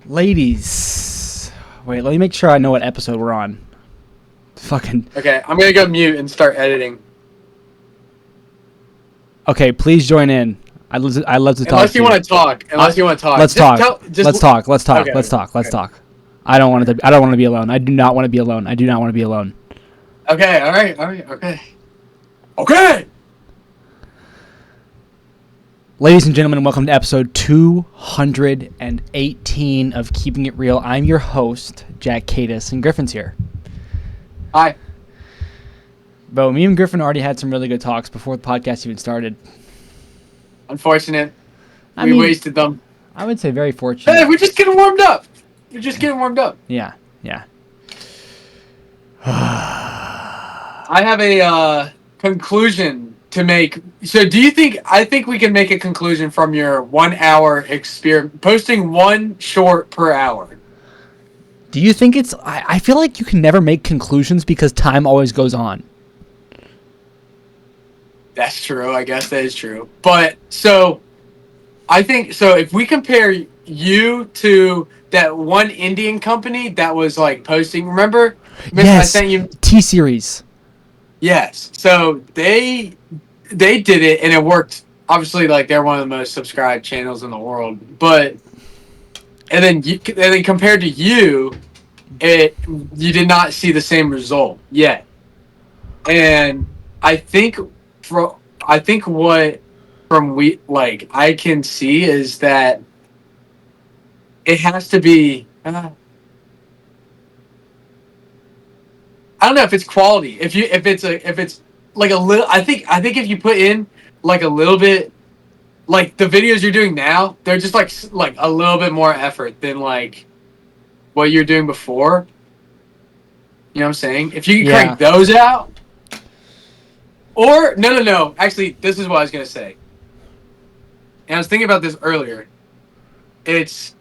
Ladies. Wait, let me make sure I know what episode we're on. Fucking. Okay, I'm gonna go mute and start editing. Okay, please join in. I love to talk. Unless you want to talk. Let's talk. Let's talk. Okay, Let's talk. Let's okay. talk. I don't want to be alone. I do not want to be alone. I do not want to be alone. Okay, all right, okay. Ladies and gentlemen, welcome to episode 218 of Keeping It Real. I'm your host, Jackkadis, and Griffin's here. Hi. But me and Griffin already had some really good talks before the podcast even started. Unfortunate. I We mean, wasted them. I would say very fortunate. Hey, we're just getting warmed up. Yeah. I have a conclusion to make. So do you think, I think we can make a conclusion from your 1 hour experience, posting one short per hour. Do you think it's... I feel like you can never make conclusions because time always goes on. That's true. I guess that is true. But so I think, so if we compare you to that one Indian company that was like posting, remember? Yes, I sent you T-Series. Yes. So they did it and it worked. Obviously, like they're one of the most subscribed channels in the world. But and then compared to you, you did not see the same result yet. And I think what I can see is that it has to be. I don't know if it's quality. If it's like a little, I think if you put in like a little bit, like the videos you're doing now, they're just like a little bit more effort than like what you're doing before. You know what I'm saying? If you can crank those out, or no. Actually, this is what I was gonna say. And I was thinking about this earlier. It's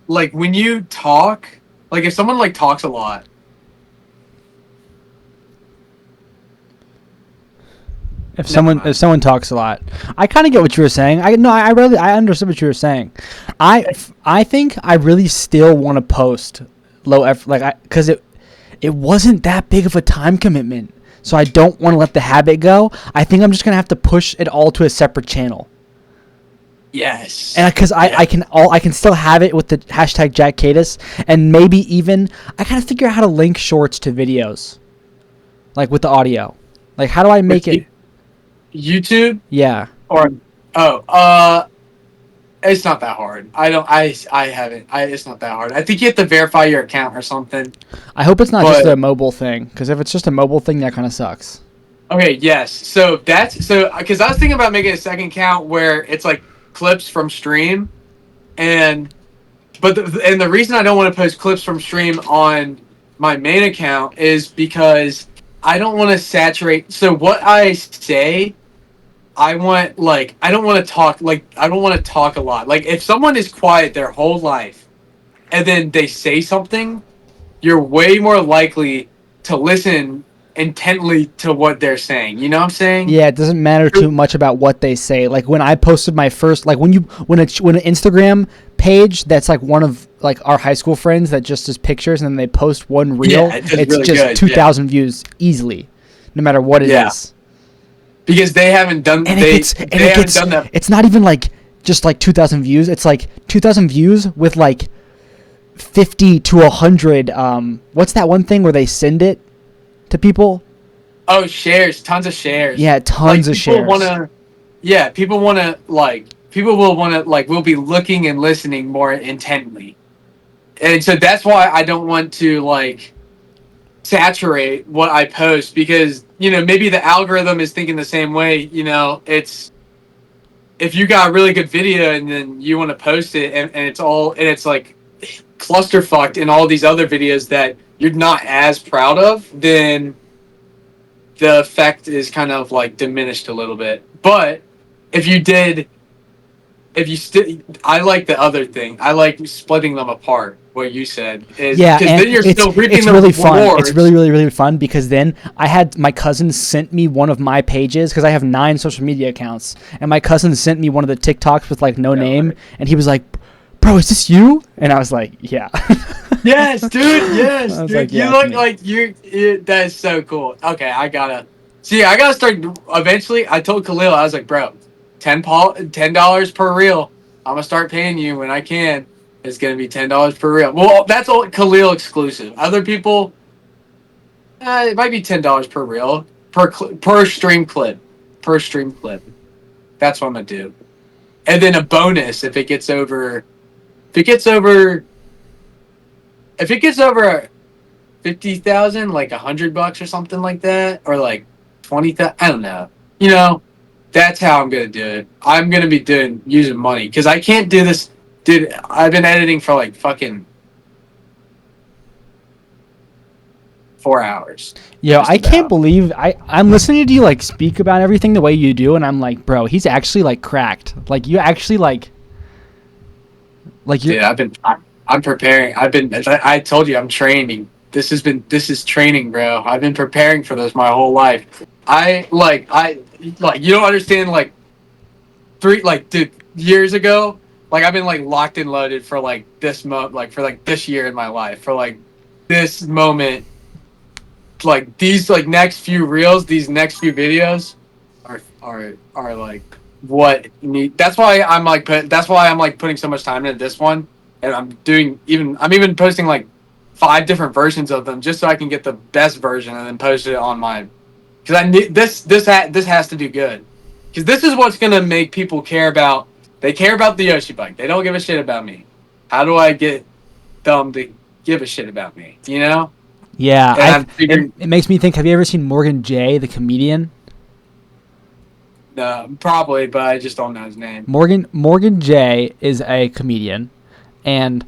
like when you talk. Like, if someone, like, talks a lot. If someone talks a lot. I kind of get what you were saying. I understood what you were saying. I think I really still want to post low effort, because it wasn't that big of a time commitment. So I don't want to let the habit go. I think I'm just going to have to push it all to a separate channel. Yes. And because I can still have it with the hashtag jackkadis, and maybe even I kind of figure out how to link shorts to videos, like with the audio. Like, how do I make it? YouTube? Yeah. It's not that hard. It's not that hard. I think you have to verify your account or something. I hope it's not just a mobile thing, because if it's just a mobile thing, that kind of sucks. Okay, yes. So because I was thinking about making a second account where it's like clips from stream, and the reason I don't want to post clips from stream on my main account is because I don't want to saturate. So what I say, I don't want to talk a lot. Like, if someone is quiet their whole life and then they say something, you're way more likely to listen intently to what they're saying. You know what I'm saying? Yeah, it doesn't matter too much about what they say. Like, when I posted my first, like when an Instagram page that's like one of like our high school friends that just does pictures, and then they post one reel, it's really just good. 2,000 views easily, no matter what it is. Because they haven't done done that. It's not even like just like 2,000 views. It's like 2,000 views with like 50 to 100. What's that one thing where they send it to people? Oh, shares, tons of shares. Yeah, tons of shares. People will will be looking and listening more intently. And so that's why I don't want to like saturate what I post, because, you know, maybe the algorithm is thinking the same way. You know, it's, if you got a really good video and then you want to post it and it's like clusterfucked in all these other videos that you're not as proud of, then the effect is kind of like diminished a little bit. But I like the other thing. I like splitting them apart. What you said is, because then you're still reaping the rewards. Fun. It's really, really, really fun, because then I had my cousin sent me one of my pages, because I have 9 social media accounts, and my cousin sent me one of the TikToks with like no name, and he was like, bro, is this you? And I was like, yeah. Yes, dude. Yes, I was dude. like, You yeah, look it's me. like that is so cool. Okay, I gotta start. Eventually, I told Khalil, I was like, bro, $10 per reel. I'm gonna start paying you when I can. It's gonna be $10 per reel. Well, that's all Khalil exclusive. Other people, it might be $10 per reel per stream clip. Per stream clip. That's what I'm gonna do. And then a bonus if it gets over. If it gets over. If it gets over 50,000, like $100 or something like that, or like 20,000. I don't know. You know, that's how I'm gonna do it. I'm gonna be using money because I can't do this, dude. I've been editing for like fucking 4 hours. Yo, Just I can't about. believe I'm listening to you like speak about everything the way you do, and I'm like, bro, he's actually like cracked. Like you actually like you're. Dude, I'm preparing. I told you I'm training. This is training, bro. I've been preparing for this my whole life. I you don't understand dude, years ago, like I've been like locked and loaded for like for like this year in my life, for like this moment, like these like next few reels, these next few videos are like what need. That's why I'm like putting so much time into this one, and I'm even posting like 5 different versions of them just so I can get the best version and then post it on my, because I need this has to do good. Because this is what's going to make people care about. They care about the Yoshi bike. They don't give a shit about me. How do I get them to give a shit about me? You know? Yeah, And I'm figuring, it makes me think. Have you ever seen Morgan J, the comedian? probably, but I just don't know his name. Morgan J is a comedian, and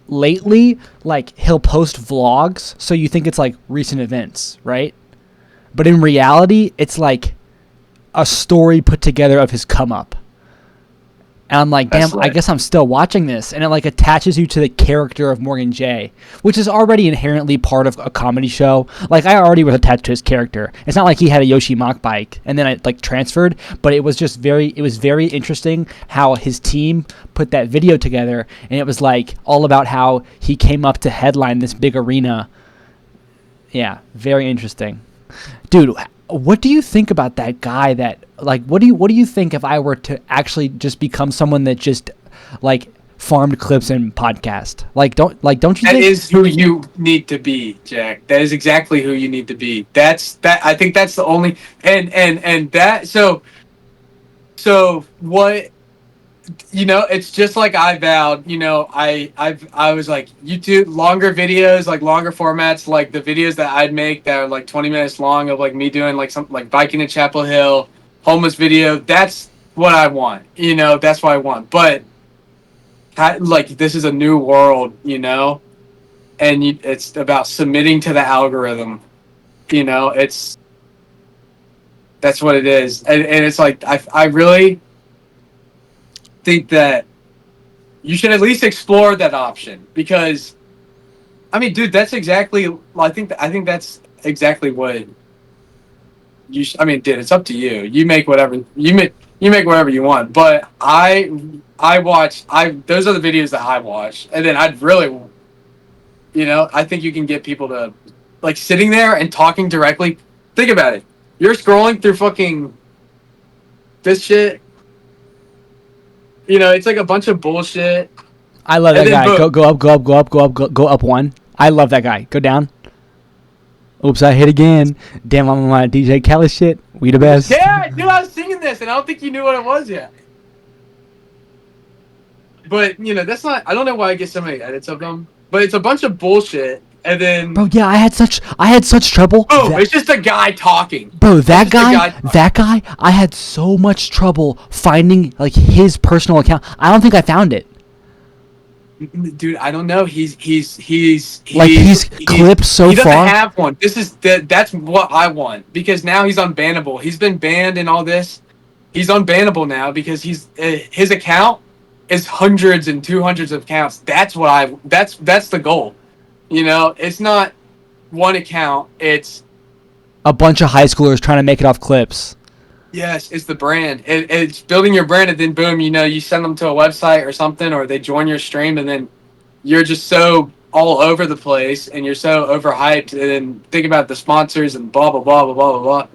lately, like he'll post vlogs, so you think it's like recent events, right? But in reality, it's like a story put together of his come up. And I'm like, damn, That's I lit. guess I'm still watching this. And it like attaches you to the character of Morgan J, which is already inherently part of a comedy show. Like I already was attached to his character. It's not like he had a Yoshi mock bike and then I like transferred, but it was very interesting how his team put that video together, and it was like all about how he came up to headline this big arena. Yeah, very interesting. Dude, what do you think about that guy that like what do you think if I were to actually just become someone that just like farmed clips and podcast? Don't you That think is who you need to be, Jack. That is exactly who you need to be. I think that's the only and that so what, it's just like I vowed. I was like YouTube longer videos, like longer formats, like the videos that I'd make that are like 20 minutes long of like me doing like something like biking in Chapel Hill, homeless video. That's what I want. That's what I want. But like this is a new world, and it's about submitting to the algorithm. It's that's what it is, and it's like I really think that you should at least explore that option because, I mean, dude, that's exactly. I think that's exactly what I mean, dude, it's up to you. You make whatever you make whatever you want. But I watch. Those are the videos that I watch, and then I'd really, I think you can get people to like sitting there and talking directly. Think about it. You're scrolling through fucking this shit. It's like a bunch of bullshit. I love And that then guy. boom. Go up, go up, go up, go up, go up one. I love that guy. Go down. Oops, I hit again. Damn, I'm on my DJ Khaled shit. We the best. Yeah, I knew I was singing this, and I don't think you knew what it was yet. But that's not. I don't know why I get so many edits of them. But it's a bunch of bullshit, and then Bro, yeah, I had such trouble. boom, it's just a guy talking. Bro, It's that just a guy, I had so much trouble finding like his personal account. I don't think I found it. Dude, I don't know. He's clipped so he doesn't far. have one. That's what I want because now he's unbannable. He's been banned and all this. He's unbannable now because his account is hundreds and 200s of accounts. That's the goal. It's not one account. It's A bunch of high schoolers trying to make it off clips. Yes, it's the brand. It's building your brand, and then boom, you send them to a website or something, or they join your stream, and then you're just so all over the place, and you're so overhyped. And then think about the sponsors and blah blah blah blah blah blah blah.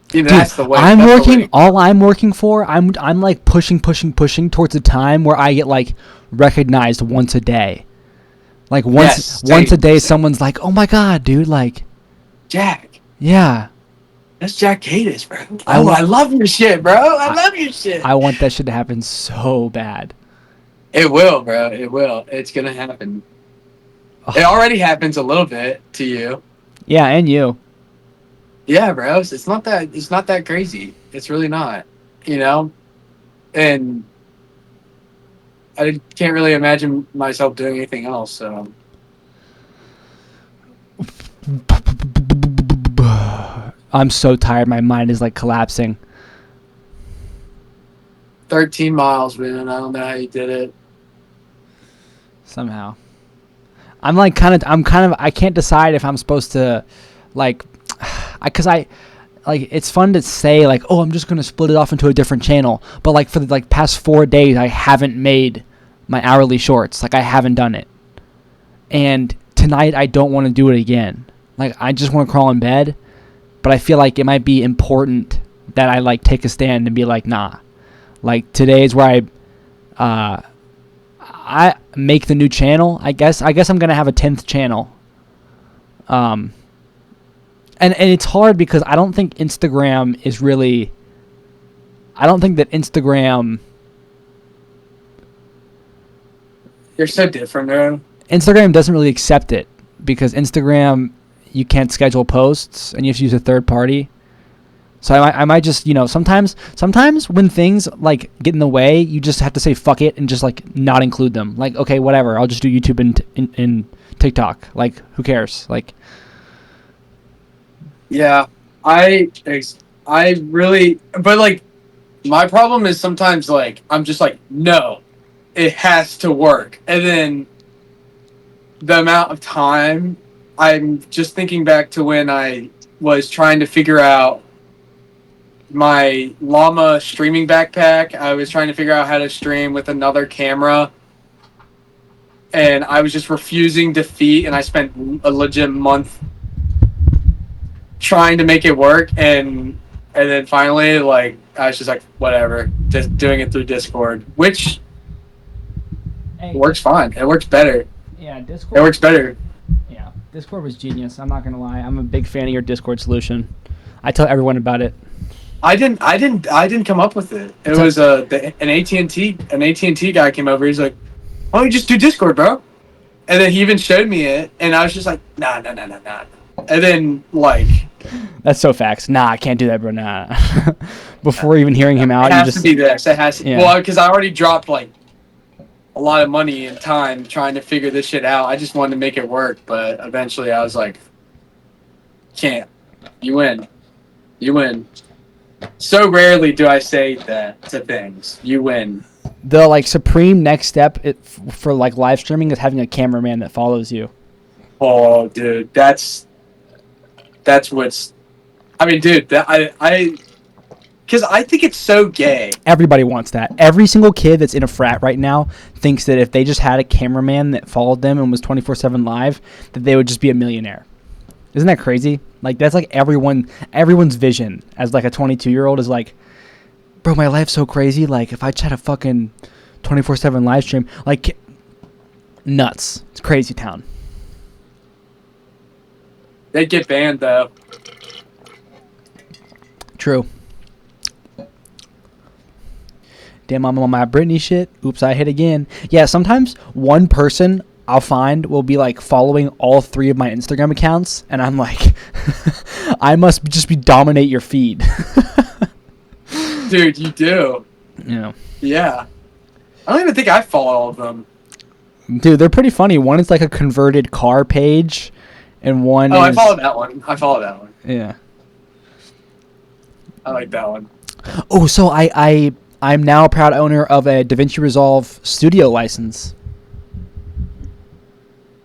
Dude, That's the way. I'm That's the working. way. All I'm working for, I'm like pushing towards a time where I get like recognized once a day. Like Yes, once a day, same. someone's like, "Oh my god, dude!" Like, Jack. yeah, That's JackKadis, bro. I Oh, want, I love your shit, bro. I love your shit. I want that shit to happen so bad. It will, bro. It will. It's gonna happen. It already happens a little bit to you. Yeah, and you. Yeah, bro. It's not that. It's not that crazy. It's really not. You know, and I can't really imagine myself doing anything else. So I'm so tired. My mind is like collapsing. 13 miles, man. I don't know how you did it. Somehow, I'm kind of. I can't decide if I'm supposed to, like, because I like it's fun to say like, oh, I'm just gonna split it off into a different channel, but like for the like past 4 days, I haven't made my hourly shorts. Like I haven't done it, and tonight I don't want to do it again. Like I just want to crawl in bed, but I feel like it might be important that I like take a stand and be like, nah. Like today is where I make the new channel. I guess I'm gonna have a 10th channel. And it's hard because I don't think Instagram is really. I don't think that Instagram. You're so different, man. Instagram doesn't really accept it because Instagram you can't schedule posts and you have to use a third party. So I might just sometimes when things like get in the way, you just have to say fuck it and just like not include them. Like okay, whatever, I'll just do YouTube and TikTok. Like who cares? Like Yeah, I really, but like my problem is sometimes like I'm just like no, it has to work, and then the amount of time I'm just thinking back to when I was trying to figure out my llama streaming backpack. I was trying to figure out how to stream with another camera, and I was just refusing defeat, and I spent a legit month trying to make it work, and then finally like I was just like whatever, just doing it through Discord, which works fine. It works better. yeah, Discord. It works better. Yeah, Discord was genius. I'm not gonna lie. I'm a big fan of your Discord solution. I tell everyone about it. I didn't come up with it. It was an AT&T guy came over. He's like, "Why don't you just do Discord, bro?" And then he even showed me it, and I was just like, "Nah." And then like, That's so facts. Nah, I can't do that, bro. Nah. Before even hearing him out, it you has just to be this. It has to. Yeah. Well, because I already dropped like a lot of money and time trying to figure this shit out. I just wanted to make it work, but eventually I was like, "Can't. You win. You win." So rarely do I say that to things. You win. The like supreme next step for like live streaming is having a cameraman that follows you. Oh, dude, that's what's. I mean, dude, that because I think it's so gay. Everybody wants that. Every single kid that's in a frat right now thinks that if they just had a cameraman that followed them and was 24/7 live, that they would just be a millionaire. Isn't that crazy? Like that's like everyone's vision as like a 22-year-old is like, bro, my life's so crazy. Like if I just had a fucking 24/7 live stream, like nuts. It's crazy town. They'd get banned though. True. Damn, I'm on my Britney shit. Oops, I hit again. Yeah, sometimes one person I'll find will be like following all 3 of my Instagram accounts, and I'm like, I must just be dominate your feed. Dude, you do. Yeah. Yeah. I don't even think I follow all of them. Dude, they're pretty funny. One is like a converted car page, and one Oh, is... I follow that one. Yeah. I like that one. Oh, so I'm now a proud owner of a DaVinci Resolve studio license.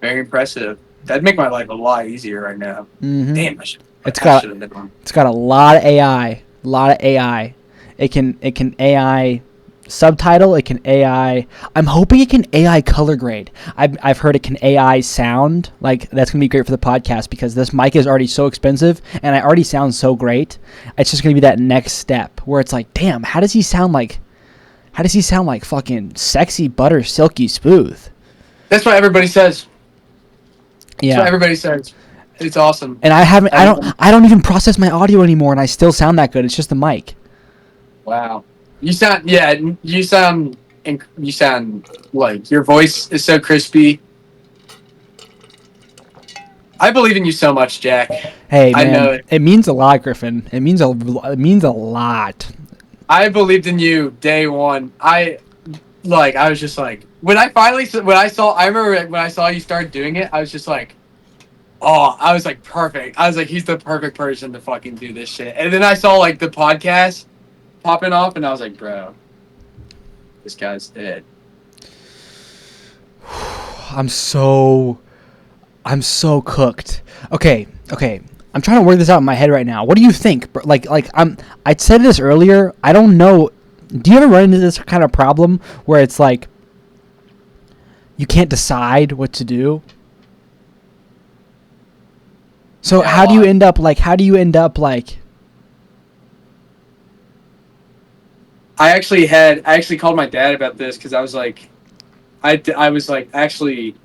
Very impressive. That'd make my life a lot easier right now. Mm-hmm. Damn, It's got a lot of AI. A A lot of AI. It can AI subtitle. It can AI. I'm hoping it can AI color grade. I've heard it can AI sound. Like, that's gonna be great for the podcast because this mic is already so expensive and I already sound so great. It's just gonna be that next step where it's like, damn, how does he sound like fucking sexy butter silky smooth? That's what everybody says. Yeah. That's what everybody says. It's awesome. And I don't even process my audio anymore and I still sound that good. It's just the mic. Wow. You sound like your voice is so crispy. I believe in you so much, Jack. Hey, man, I know it. It means a lot, Griffin. It means a lot. I believed in you day one. I was just like, I remember when I saw you start doing it, I was just like, oh, I was like, perfect. I was like, he's the perfect person to fucking do this shit. And then I saw like the podcast popping off, and I was like, bro, this guy's dead. I'm so cooked. Okay. I'm trying to work this out in my head right now. What do you think? I said this earlier. I don't know. Do you ever run into this kind of problem where it's like you can't decide what to do? So Yeah, how do you end up like? I actually called my dad about this because I was like, I was like actually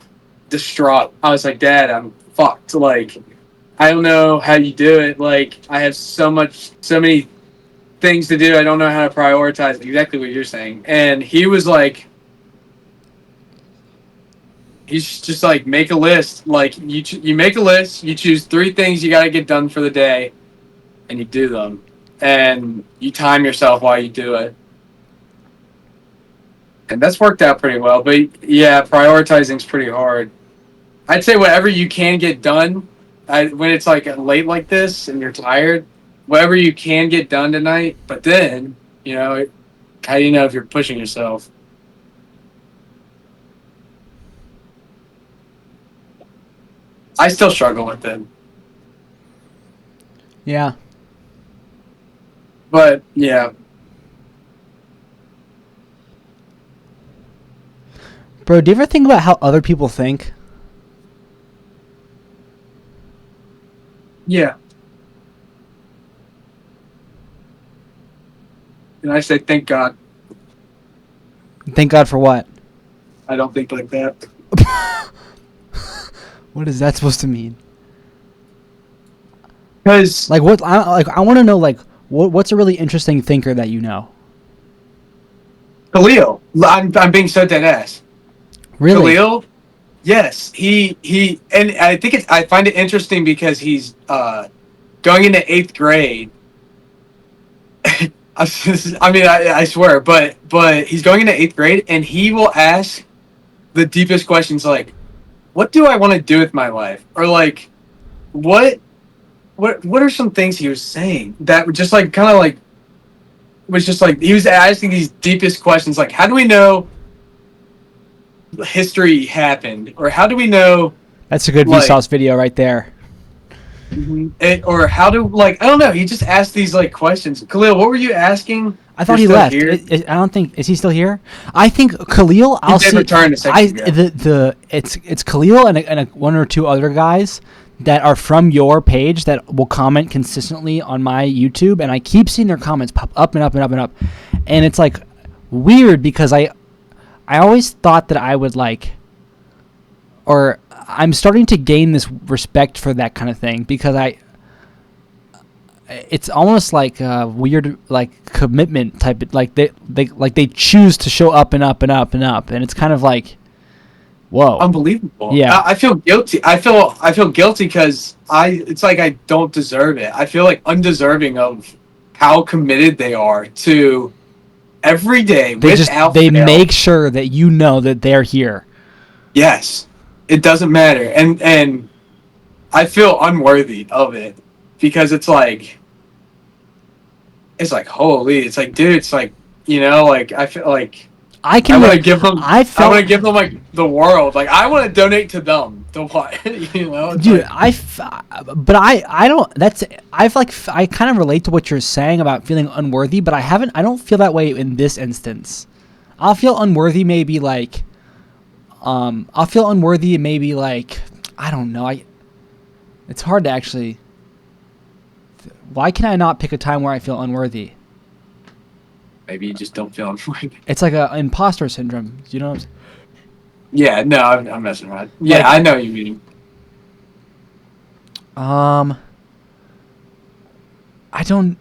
distraught. I was like, Dad, I'm fucked. Like, I don't know how you do it. Like, I have so many things to do. I don't know how to prioritize. Exactly what you're saying. And he was like, he's just like, make a list. Like, you make a list. You choose 3 things you got to get done for the day, and you do them. And you time yourself while you do it. And that's worked out pretty well. But yeah, prioritizing's pretty hard. I'd say whatever you can get done, when it's like late like this and you're tired, whatever you can get done tonight. But then, how do you know if you're pushing yourself? I still struggle with it. Yeah. But yeah. Bro, do you ever think about how other people think? Yeah. And I say, thank God. Thank God for what? I don't think like that. What is that supposed to mean? Because Like what? I want to know like what's a really interesting thinker that you know? Khalil, I'm being so dead ass. Really? Khalil, yes, he, and I find it interesting because he's going into 8th grade. I swear, but he's going into 8th grade, and he will ask the deepest questions like, "What do I want to do with my life?" Or like, "What are some things he was saying that were just like kind of like was just like he was asking these deepest questions like, how do we know history happened, or how do we know That's a good Vsauce video right there. or how do I don't know, he just asked these like questions. Khalil, what were you asking? I thought he left. I don't think is he still here? I think Khalil. He did return a second ago. It's Khalil and one or two other guys that are from your page that will comment consistently on my YouTube, and I keep seeing their comments pop up and up and up and up, and it's like weird because I always thought that I would like, or I'm starting to gain this respect for that kind of thing because it's almost like a weird like commitment type of, like they choose to show up and up and up and up, and it's kind of like, whoa, unbelievable. Yeah, I feel guilty. I feel guilty because it's like I don't deserve it. I feel like undeserving of how committed they are to every day. They make sure that you know that they're here. Yes, it doesn't matter, and I feel unworthy of it because it's like holy. It's like, dude. It's like, like I feel like I want to give them. I want to give them like the world. Like I want to donate to them. the what? You know, it's Dude, like, but I don't. I kind of relate to what you're saying about feeling unworthy, but I don't feel that way in this instance. I'll feel unworthy maybe like, I'll feel unworthy maybe like, I don't know. It's hard to actually. Why can I not pick a time where I feel unworthy? maybe you just don't feel unworthy. It's like a imposter syndrome. You know what I'm saying? Yeah, no, I'm messing around. Yeah, Like- I know what you mean. I don't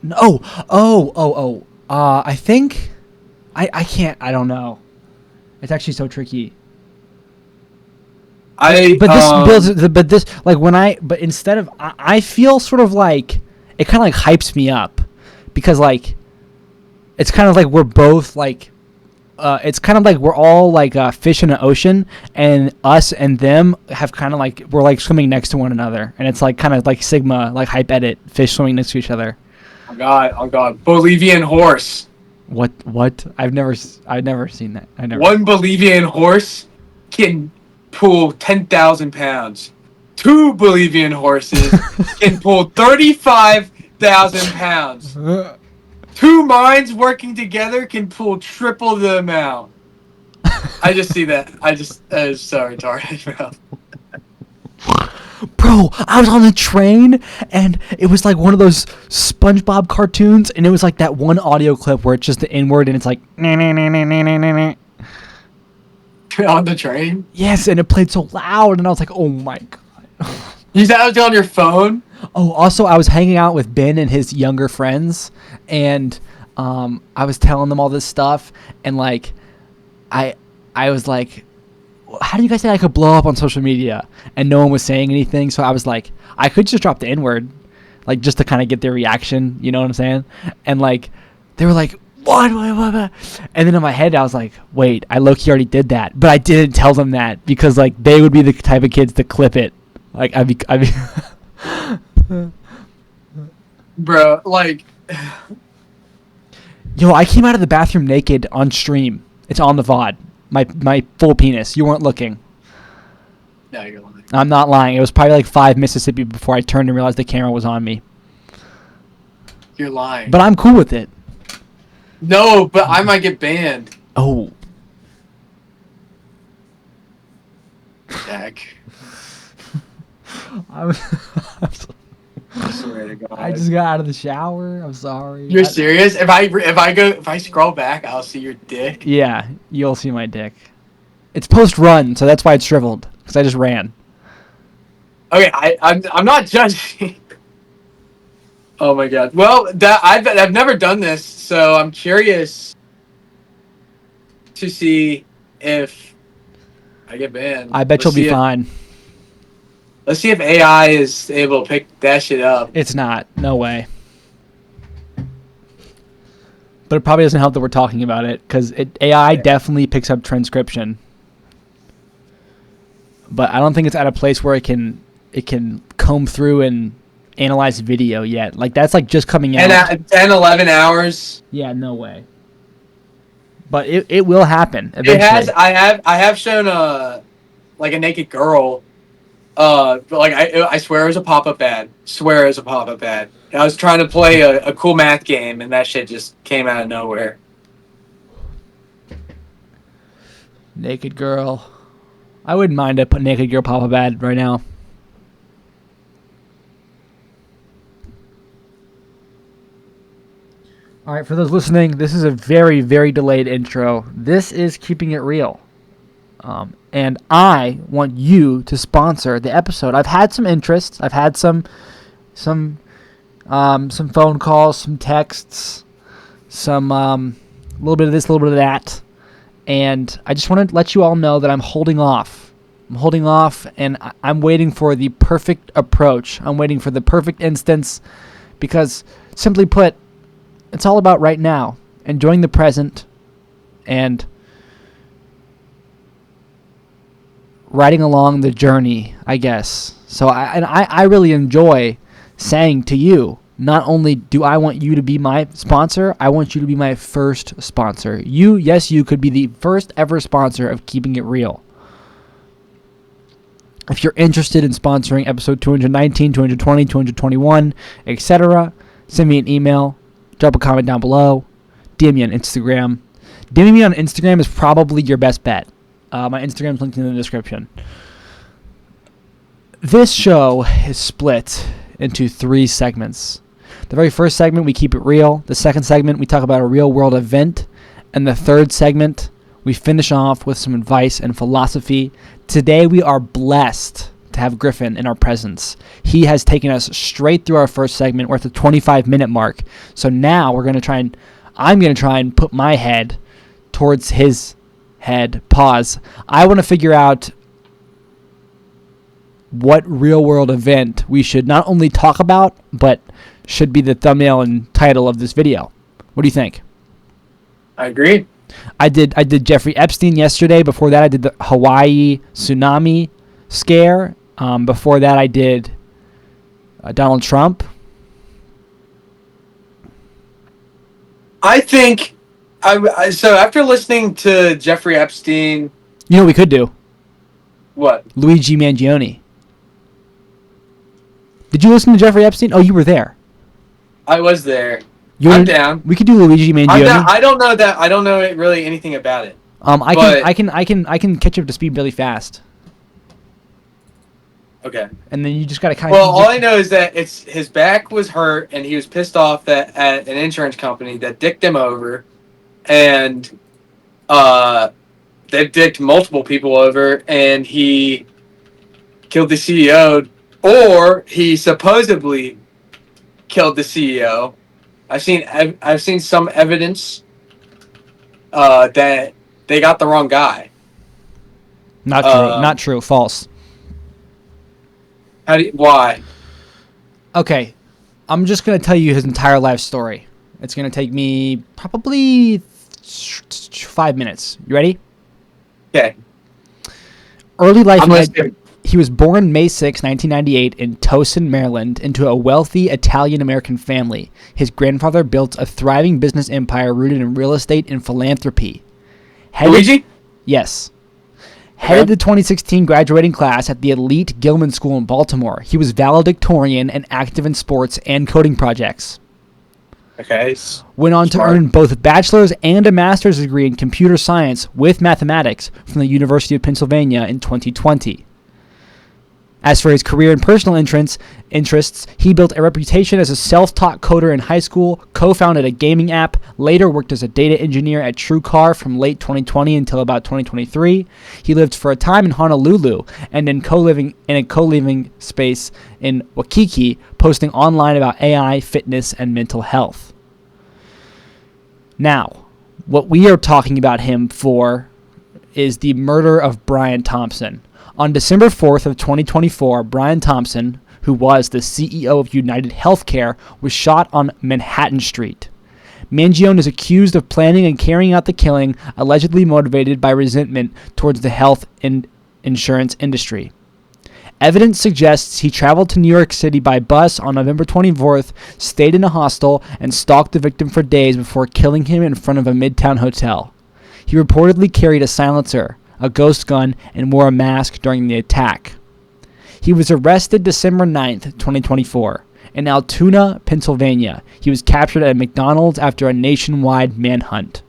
know. Oh. I think I can't. I don't know. It's actually so tricky. But this like when but instead of I feel sort of like it kind of like hypes me up because like it's kind of like we're both like it's kind of like we're all like fish in an ocean, and us and them have kind of like we're like swimming next to one another, and it's like kind of like Sigma, like hype edit, fish swimming next to each other. Oh God, Bolivian horse. What? I've never seen that. One Bolivian horse can pull 10,000 pounds. 2 Bolivian horses can pull 35,000 pounds. 2 minds working together can pull triple the amount. I just see that. That is so retarded, bro. Bro, I was on the train, and it was like one of those SpongeBob cartoons, and it was like that one audio clip where it's just the N-word, and it's like, nah, nah, nah, nah, nah, nah, nah. On the train? Yes, and it played so loud, and I was like, oh my God. You said I was on your phone? Oh, also, I was hanging out with Ben and his younger friends, and I was telling them all this stuff, and like, I was like, how do you guys think I could blow up on social media? And no one was saying anything, so I was like, I could just drop the N-word, like just to kind of get their reaction, you know what I'm saying? And like, they were like, what? And then in my head, I was like, wait, I low-key already did that, but I didn't tell them that because like they would be the type of kids to clip it. Like I'd be Bro, like, yo, I came out of the bathroom naked on stream. It's on the VOD. My full penis. You weren't looking. no, you're lying. I'm not lying. It was probably like 5 Mississippi before I turned and realized the camera was on me. You're lying. But I'm cool with it. No, but I might get banned. Oh. Jack. I Swear to God. I just got out of the shower. I'm sorry. You're serious? If I scroll back, I'll see your dick. Yeah, you'll see my dick. It's post-run, so that's why it's shriveled. Because I just ran. Okay, I'm not judging. Oh my God. Well, I've never done this, so I'm curious to see if I get banned. I bet you'll be fine. Let's see if AI is able to pick that shit up. It's not. No way. But it probably doesn't help that we're talking about it, because AI definitely picks up transcription. But I don't think it's at a place where it can comb through and analyze video yet. Like that's like just coming out. And 10, 11 hours. Yeah, no way. But it will happen eventually. It has. I have shown like a naked girl. But like I swear it was a pop-up ad. Swear it was a pop-up ad. And I was trying to play a cool math game, and that shit just came out of nowhere. Naked girl. I wouldn't mind a naked girl pop-up ad right now. All right, for those listening, this is a very, very delayed intro. This is Keeping It Real. And I want you to sponsor the episode. I've had some interest. I've had some phone calls, some texts, some little bit of this, a little bit of that. And I just want to let you all know that I'm holding off. I'm holding off, and I'm waiting for the perfect approach. I'm waiting for the perfect instance because, simply put, it's all about right now, enjoying the present, and riding along the journey, I guess. So I really enjoy saying to you, not only do I want you to be my sponsor, I want you to be my first sponsor. You could be the first ever sponsor of Keeping It Real. If you're interested in sponsoring episode 219, 220, 221, etc., send me an email, drop a comment down below, DM me on Instagram. DMing me on Instagram is probably your best bet. My Instagram's linked in the description. This show is split into 3 segments. The very first segment, we keep it real. The second segment, we talk about a real-world event. And the third segment, we finish off with some advice and philosophy. Today, we are blessed to have Griffin in our presence. He has taken us straight through our first segment. We're at the 25-minute mark. So now I'm going to try and put my head towards his head. Pause. I want to figure out what real-world event we should not only talk about, but should be the thumbnail and title of this video. What do you think? I agree. I did Jeffrey Epstein yesterday. Before that, I did the Hawaii tsunami scare. Before that, I did Donald Trump. I think so after listening to Jeffrey Epstein, you know what we could do? What? Luigi Mangione. Did you listen to Jeffrey Epstein? Oh, you were there. I was there. I'm down. We could do Luigi Mangione. I don't know really anything about it. I can catch up to speed really fast. Okay. And then you just gotta kind of. Well, all I know is that his back was hurt, and he was pissed off that at an insurance company that dicked him over, and they dicked multiple people over, and he killed the CEO, or he supposedly killed the CEO. I've seen some evidence that they got the wrong guy. Not true. Not true. False. Why? Okay, I'm just gonna tell you his entire life story. It's gonna take me probably 5 minutes. You ready? Okay. Early life. He was born May 6, 1998 in Towson, Maryland, into a wealthy Italian-American family. His grandfather built a thriving business empire rooted in real estate and philanthropy. Luigi? Yes. Headed the 2016 graduating class at the elite Gilman School in Baltimore. He was valedictorian and active in sports and coding projects. Okay. Went on to earn both a bachelor's and a master's degree in computer science with mathematics from the University of Pennsylvania in 2020. As for his career and personal interests, he built a reputation as a self-taught coder in high school, co-founded a gaming app, later worked as a data engineer at TrueCar from late 2020 until about 2023. He lived for a time in Honolulu and in a co-living space in Waikiki, posting online about AI, fitness, and mental health. Now, what we are talking about him for is the murder of Brian Thompson. On December 4th of 2024, Brian Thompson, who was the CEO of United Healthcare, was shot on Manhattan Street. Mangione is accused of planning and carrying out the killing, allegedly motivated by resentment towards the health and insurance industry. Evidence suggests he traveled to New York City by bus on November 24th, stayed in a hostel, and stalked the victim for days before killing him in front of a Midtown hotel. He reportedly carried a silencer, a ghost gun, and wore a mask during the attack. He was arrested December 9th, 2024, in Altoona, Pennsylvania. He was captured at a McDonald's after a nationwide manhunt.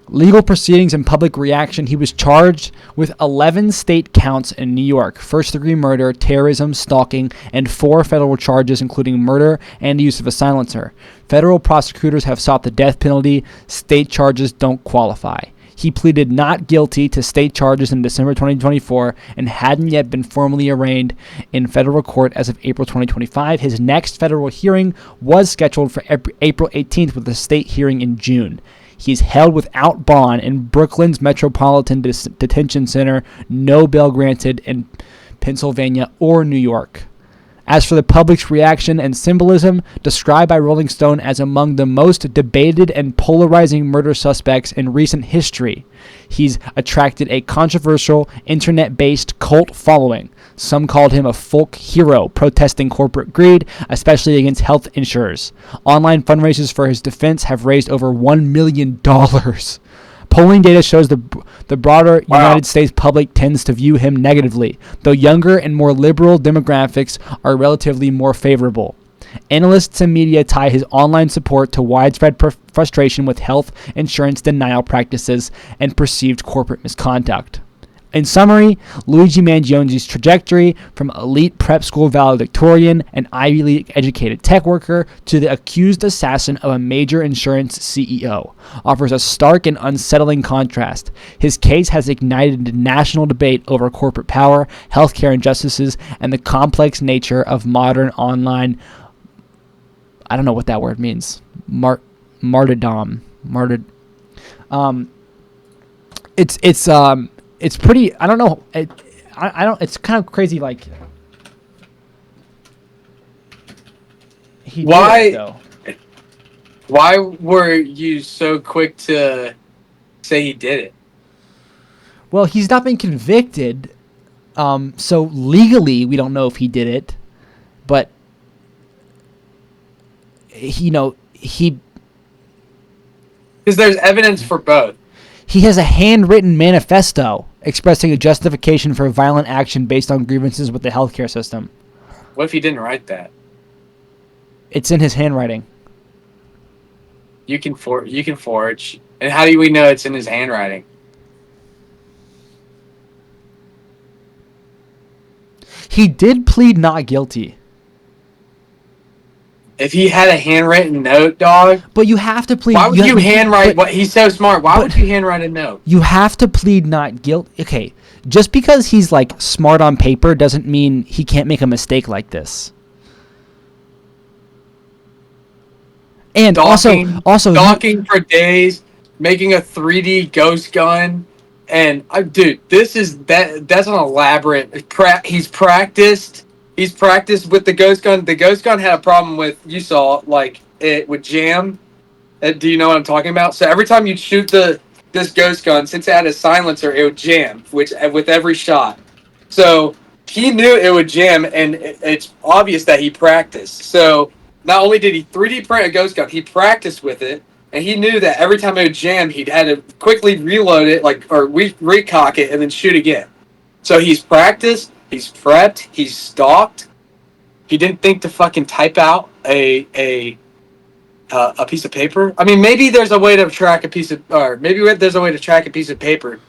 Legal proceedings and public reaction. He was charged with 11 state counts in New York, first-degree murder, terrorism, stalking, and 4 federal charges, including murder and the use of a silencer. Federal prosecutors have sought the death penalty. State charges don't qualify. He pleaded not guilty to state charges in December 2024 and hadn't yet been formally arraigned in federal court as of April 2025. His next federal hearing was scheduled for April 18th with a state hearing in June. He's held without bond in Brooklyn's Metropolitan Detention Center, no bail granted in Pennsylvania or New York. As for the public's reaction and symbolism, described by Rolling Stone as among the most debated and polarizing murder suspects in recent history, he's attracted a controversial, internet-based cult following. Some called him a folk hero, protesting corporate greed, especially against health insurers. Online fundraisers for his defense have raised over $1 million. Polling data shows the broader United States public tends to view him negatively, though younger and more liberal demographics are relatively more favorable. Analysts and media tie his online support to widespread frustration with health insurance denial practices and perceived corporate misconduct. In summary, Luigi Mangione's trajectory from elite prep school valedictorian and Ivy League educated tech worker to the accused assassin of a major insurance CEO offers a stark and unsettling contrast. His case has ignited national debate over corporate power, healthcare injustices, and the complex nature of modern online. I don't know what that word means. Martyrdom. It's pretty. I don't know. I don't. It's kind of crazy. Like he why? Did it, though. Why were you so quick to say he did it? Well, he's not been convicted, so legally we don't know if he did it, but he because there's evidence for both. He has a handwritten manifesto expressing a justification for violent action based on grievances with the healthcare system. What if he didn't write that? It's in his handwriting. You can forge. And how do we know it's in his handwriting? He did plead not guilty. If he had a handwritten note, dog. But you have to plead. Why would you handwrite? What he's so smart. Why would you handwrite a note? You have to plead not guilty. Okay, just because he's like smart on paper doesn't mean he can't make a mistake like this. And Stalking for days, making a 3D ghost gun, and dude, that's an elaborate. He's practiced. He's practiced with the ghost gun. The ghost gun had a problem with, you saw, like, it would jam. Do you know what I'm talking about? So every time you shoot this ghost gun, since it had a silencer, it would jam with every shot. So he knew it would jam, and it's obvious that he practiced. So not only did he 3D print a ghost gun, he practiced with it, and he knew that every time it would jam, he'd had to quickly reload it, or recock it, and then shoot again. So he's practiced. He's prepped. He's stalked. He didn't think to fucking type out a piece of paper. I mean, maybe there's a way to track a piece of paper,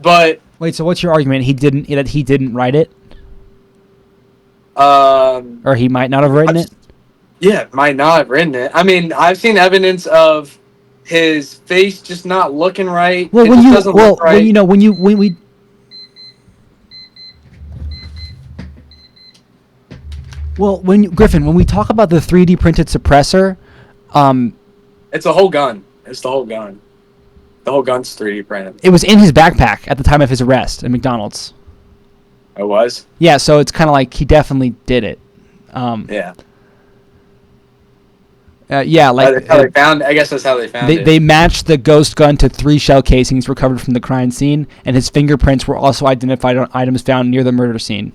but wait. So what's your argument? He didn't write it, or he might not have written it. Yeah, might not have written it. I mean, I've seen evidence of his face just not looking right. Well, when we talk about the 3D printed suppressor, it's a whole gun. It's the whole gun. The whole gun's 3D printed. It was in his backpack at the time of his arrest at McDonald's. It was? Yeah, so it's kind of like he definitely did it. Yeah. That's how they found. I guess that's how they found it. They matched the ghost gun to 3 shell casings recovered from the crime scene, and his fingerprints were also identified on items found near the murder scene.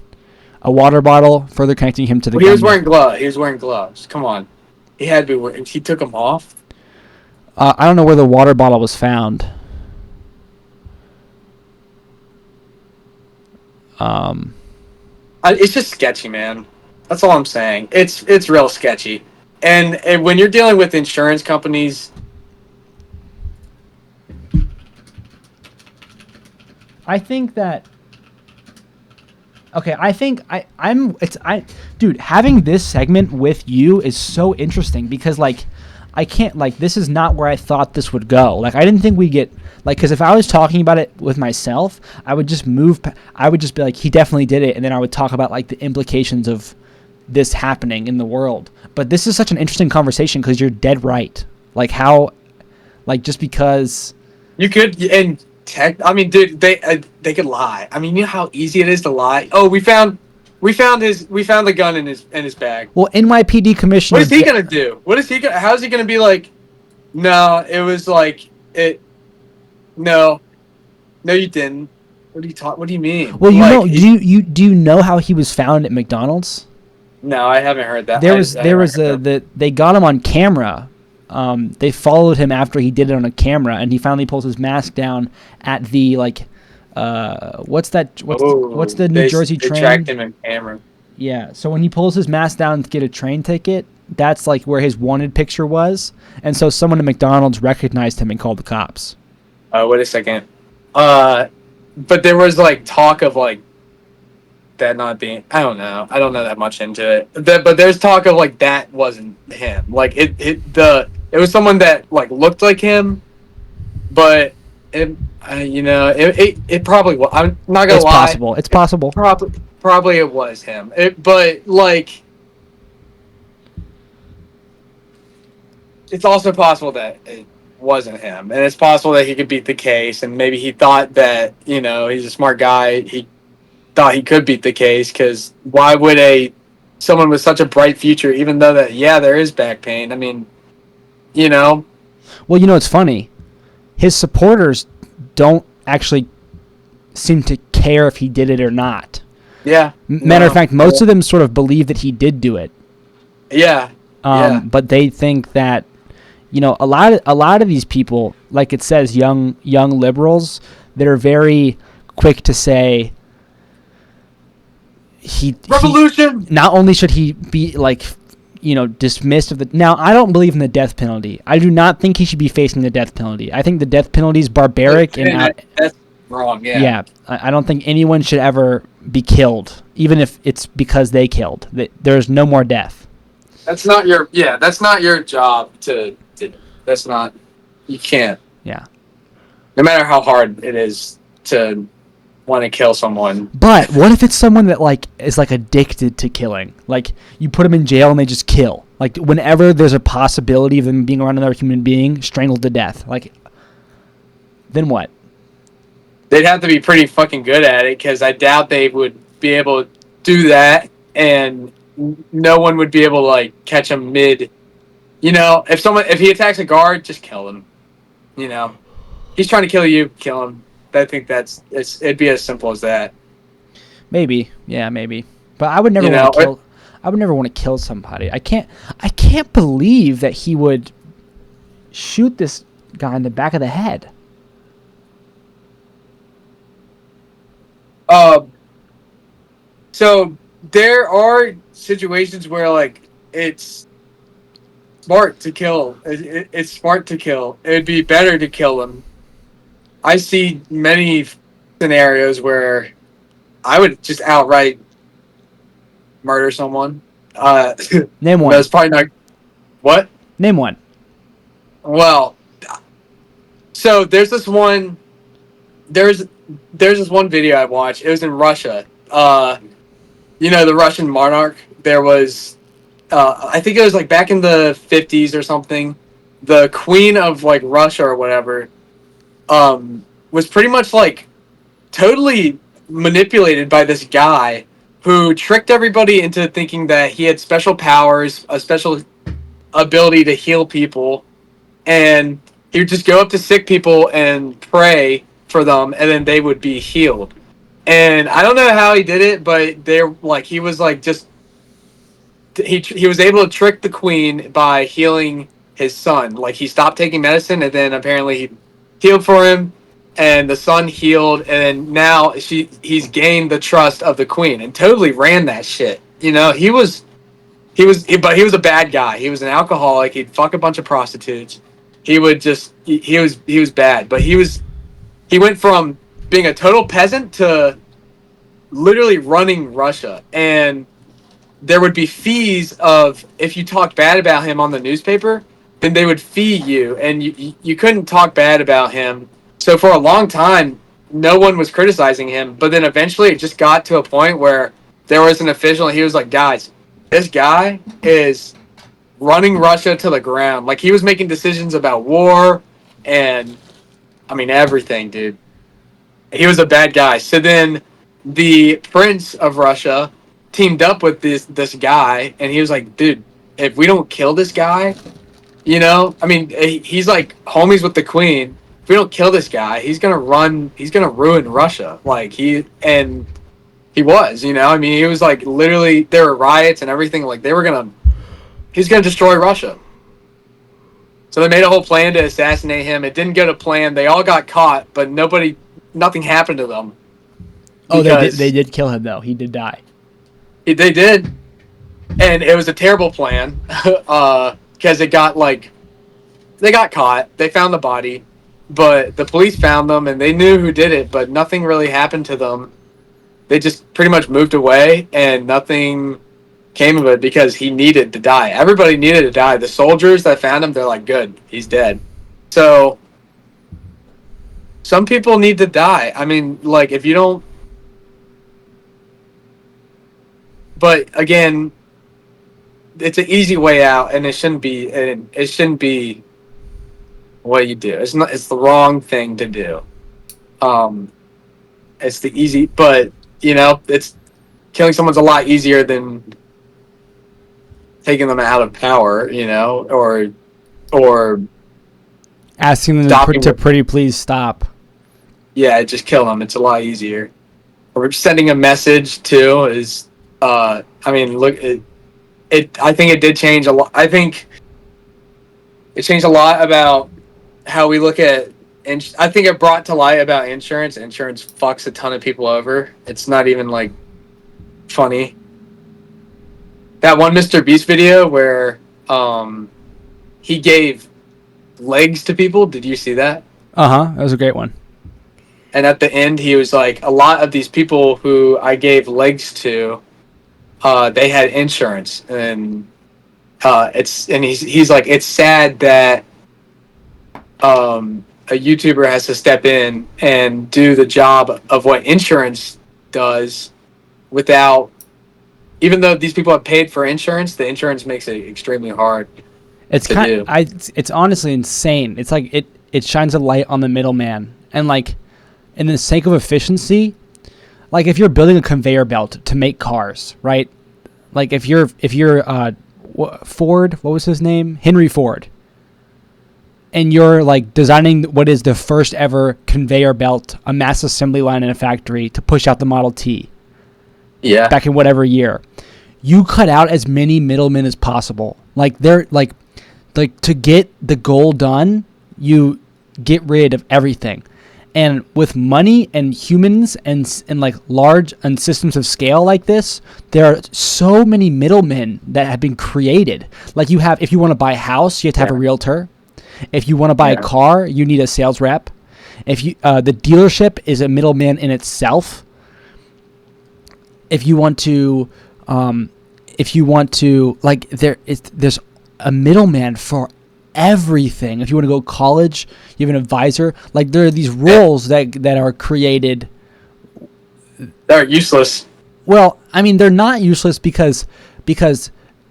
A water bottle, further connecting him to the gun. He was wearing gloves. He was wearing gloves. Come on. He had to be wearing. He took them off. I don't know where the water bottle was found. It's just sketchy, man. That's all I'm saying. It's real sketchy. And when you're dealing with insurance companies, I think that. Okay, dude, having this segment with you is so interesting because this is not where I thought this would go. Like, I didn't think we'd get, because if I was talking about it with myself, I would just be like, he definitely did it. And then I would talk about the implications of this happening in the world. But this is such an interesting conversation because you're dead right. Just because you could, and I mean, dude, they could lie. I mean, you know how easy it is to lie. Oh, we found the gun in his bag. Well, NYPD commissioner. What is he gonna do? How's he gonna be like? No, it was it. No, you didn't. What do you mean? Well, do you know how he was found at McDonald's? No, I haven't heard that. They got him on camera they followed him after he did it on a camera, and he finally pulls his mask down at the what's the New Jersey they train? tracked him in camera. Yeah, so when he pulls his mask down to get a train ticket, that's like where his wanted picture was, and so someone at McDonald's recognized him and called the cops. Wait a second. But there was like talk of like that not being. I don't know. I don't know that much into it. But there's talk of like that wasn't him. Like it was someone that like looked like him, but it probably was. I'm not gonna lie. It's possible. Probably it was him. But like, it's also possible that it wasn't him, and it's possible that he could beat the case, and maybe he thought that he's a smart guy. He thought he could beat the case, because why would someone with such a bright future, even though there is back pain. I mean, Well, it's funny. His supporters don't actually seem to care if he did it or not. Yeah. Matter of fact, most of them sort of believe that he did do it. Yeah. But they think that, a lot of these people, like it says, young liberals, that are very quick to say revolution. Not only should he be dismissed of the. Now, I don't believe in the death penalty. I do not think he should be facing the death penalty. I think the death penalty is barbaric that's wrong. Yeah. Yeah, I don't think anyone should ever be killed, even if it's because they killed. There's no more death. That's not your job to that's not, you can't. Yeah. No matter how hard it is to want to kill someone. But what if it's someone that is addicted to killing? Like, you put them in jail and they just kill. Like, whenever there's a possibility of them being around another human being, strangled to death. Like, then what? They'd have to be pretty fucking good at it, because I doubt they would be able to do that, and no one would be able to catch him mid. If he attacks a guard, just kill him. He's trying to kill you, kill him. I think it'd be as simple as that. Maybe, yeah, maybe. But I would never want to kill. I would never want to kill somebody. I can't believe that he would shoot this guy in the back of the head. So there are situations where it's smart to kill. It's smart to kill. It'd be better to kill him. I see many scenarios where I would just outright murder someone. Name one. That's probably not. What? Name one. Well, so there's this one. There's this one video I watched. It was in Russia. The Russian monarch. There was, I think it was back in the 50s or something. The queen of Russia or whatever, was pretty much totally manipulated by this guy who tricked everybody into thinking that he had special powers, a special ability to heal people, and he would just go up to sick people and pray for them, and then they would be healed. And I don't know how he did it, but he was he was able to trick the queen by healing his son. He stopped taking medicine, and then apparently he healed for him, and the son healed, and now he's gained the trust of the queen and totally ran that shit. He was a bad guy. He was an alcoholic. He'd fuck a bunch of prostitutes. He was bad, but he went from being a total peasant to literally running Russia. And there would be fees of, if you talked bad about him on the newspaper, then they would fee you, and you couldn't talk bad about him. So for a long time, no one was criticizing him, but then eventually it just got to a point where there was an official, and he was like, guys, this guy is running Russia to the ground. He was making decisions about war and, everything, dude. He was a bad guy. So then the prince of Russia teamed up with this guy, and he was like, dude, if we don't kill this guy, he's homies with the queen. If we don't kill this guy, he's gonna ruin Russia. He was, he was literally, there were riots and everything. He's gonna destroy Russia. So they made a whole plan to assassinate him. It didn't go to plan. They all got caught, but nothing happened to them. Oh, they did kill him though. He did die. They did, and it was a terrible plan because they got caught. They found the body, but the police found them and they knew who did it, but nothing really happened to them. They just pretty much moved away, and nothing came of it because he needed to die. Everybody needed to die. The soldiers that found him, they're like, good, he's dead. So some people need to die. I mean, like, if you don't. But again, it's an easy way out, and it shouldn't be. It shouldn't be what you do. It's not. It's the wrong thing to do. It's the easy, but it's killing someone's a lot easier than taking them out of power. Or asking them to pretty please stop. Yeah, just kill them. It's a lot easier. Or sending a message too is. I mean, look, I think it did change a lot. I think it changed a lot about how we look at. I think it brought to light about insurance. Insurance fucks a ton of people over. It's not even like funny. That one Mr. Beast video where he gave legs to people. Did you see that? That was a great one. And at the end, he was like, a lot of these people who I gave legs to, they had insurance, and he's like, it's sad that a YouTuber has to step in and do the job of what insurance does without, even though these people have paid for insurance, the insurance makes it extremely hard. It's it's honestly insane. It's like it shines a light on the middleman, and like, in the sake of efficiency, like if you're building a conveyor belt to make cars, right? Like if you're Ford, what was his name? Henry Ford. And you're like designing what is the first ever conveyor belt, a mass assembly line in a factory to push out the Model T. Yeah. Back in whatever year. You cut out as many middlemen as possible. Like they're like to get the goal done, you get rid of everything. And with money and humans and like large and systems of scale like this, there are so many middlemen that have been created. Like if you want to buy a house, you have to have a realtor. If you want to buy a car, you need a sales rep. If you the dealership is a middleman in itself. If you want to like there's a middleman for everything. If you want to go to college, you have an advisor. Like there are these roles that are created. They're useless. Well, I mean, they're not useless because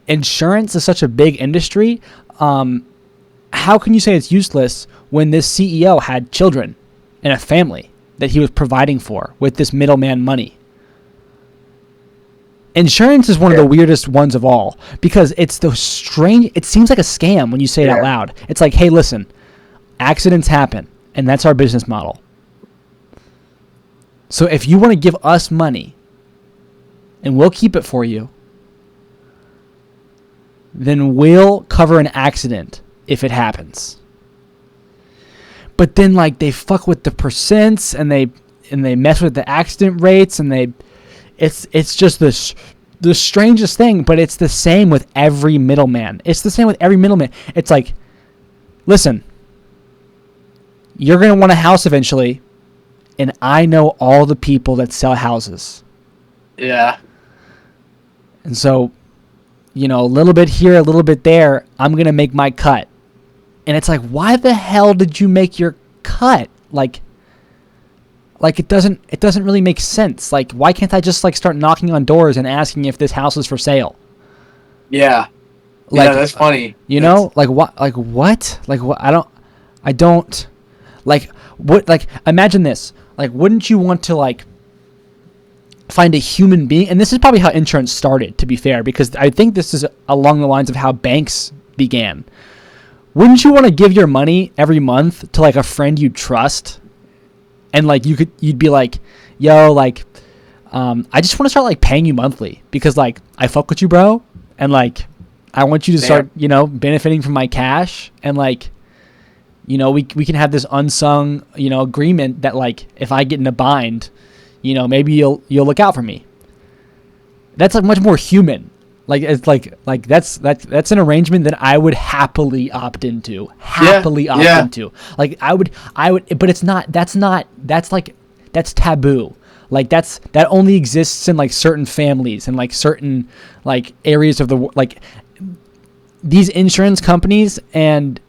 insurance is such a big industry. How can you say it's useless when this CEO had children and a family that he was providing for with this middleman money? Insurance is one of the weirdest ones of all because it's the strange. It seems like a scam when you say it out loud. It's like, hey, listen, accidents happen, and that's our business model. So if you want to give us money, and we'll keep it for you, then we'll cover an accident if it happens. But then, like, they fuck with the percents, and they mess with the accident rates, and it's just the strangest thing, but it's the same with every middleman. It's like, listen, you're going to want a house eventually, and I know all the people that sell houses. Yeah. And so, a little bit here, a little bit there, I'm going to make my cut. And it's like, why the hell did you make your cut? Like it doesn't really make sense. Like, why can't I just like start knocking on doors and asking if this house is for sale? Yeah. Like, that's funny. Like what? Like what? Like what? I don't like what? Like, imagine this. Like, wouldn't you want to like find a human being? And this is probably how insurance started, to be fair, because I think this is along the lines of how banks began. Wouldn't you want to give your money every month to like a friend you trust? And like you'd be like, yo, like, I just want to start like paying you monthly because like I fuck with you, bro, and like I want you to start, benefiting from my cash, and like we can have this unsung, agreement that like if I get in a bind, maybe you'll look out for me. That's like much more human. Like it's like that's an arrangement that I would happily opt into. Into. Like I would, but it's not. That's taboo. Like that only exists in like certain families and like certain like areas of the like these insurance companies and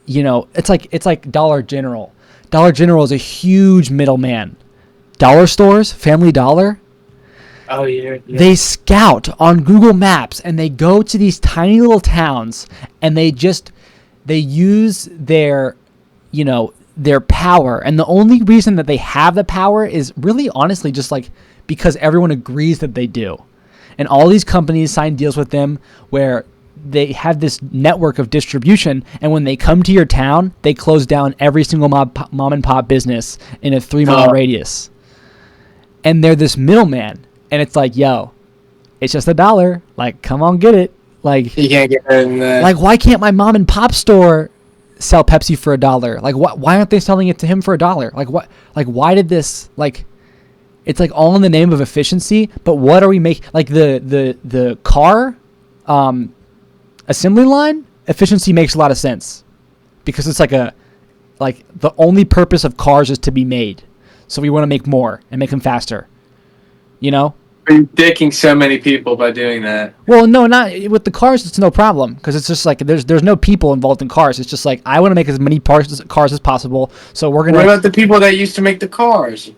it's like Dollar General. Dollar General is a huge middleman. Dollar stores, Family Dollar. Oh yeah. They scout on Google Maps and they go to these tiny little towns and they use their their power, and the only reason that they have the power is really honestly just like because everyone agrees that they do. And all these companies sign deals with them where they have this network of distribution, and when they come to your town, they close down every single mom and pop business in a 3-mile radius. And they're this middleman, and it's like, yo, it's just $1. Like, come on, get it. Like, you can't get rid of that. Like, why can't my mom and pop store sell Pepsi for $1? Like, why aren't they selling it to him for $1? Like, what? Like, why did this? Like, it's like all in the name of efficiency. But what are we making? Like the car, assembly line efficiency makes a lot of sense because it's like the only purpose of cars is to be made, so we want to make more and make them faster. You're dicking so many people by doing that. Well, no, not with the cars. It's no problem because it's just like there's no people involved in cars. It's just like I want to make as many cars as possible. So we're gonna. What about the people that used to make the cars?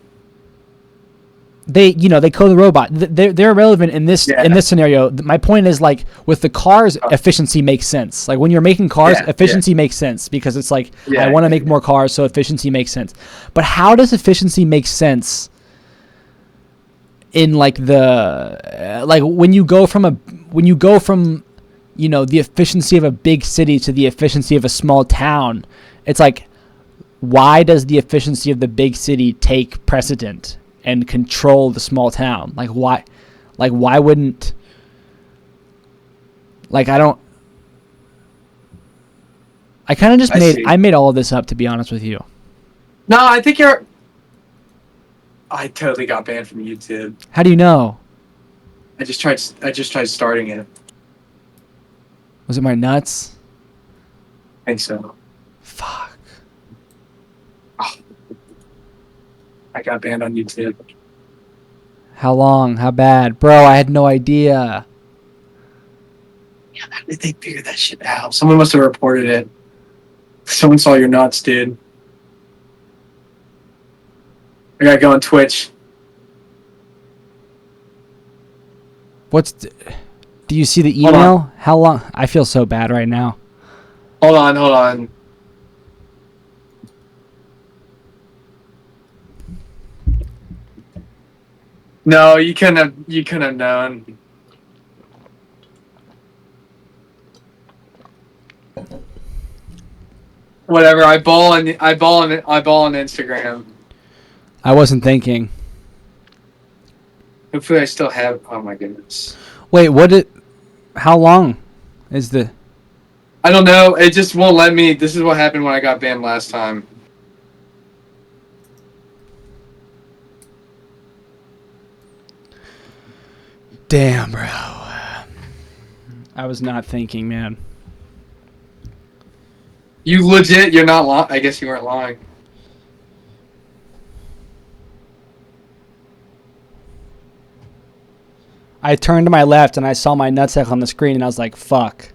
They code the robot. They're irrelevant in this scenario. My point is like with the cars, efficiency makes sense. Like when you're making cars, efficiency makes sense because it's like I want to make more cars, so efficiency makes sense. But how does efficiency make sense in like the like when you go from the efficiency of a big city to the efficiency of a small town? It's like, why does the efficiency of the big city take precedent and control the small town? Like why wouldn't, like I kind of just made all of this up, to be honest with you. No, I think I totally got banned from YouTube. How do you know? I just tried starting it. Was it my nuts? I think so. Fuck. Oh. I got banned on YouTube. How long? How bad? Bro, I had no idea. Yeah, how did they figure that shit out? Someone must have reported it. Someone saw your nuts, dude. I gotta go on Twitch. Do you see the email? How long? I feel so bad right now. Hold on. No, you couldn't have known. Whatever. I ball on Instagram. I wasn't thinking. Hopefully I still have. Oh my goodness. Wait, how long is the? I don't know. It just won't let me. This is what happened when I got banned last time. Damn, bro. I was not thinking, man. You're not lying. I guess you weren't lying. I turned to my left and I saw my nutsack on the screen and I was like, fuck.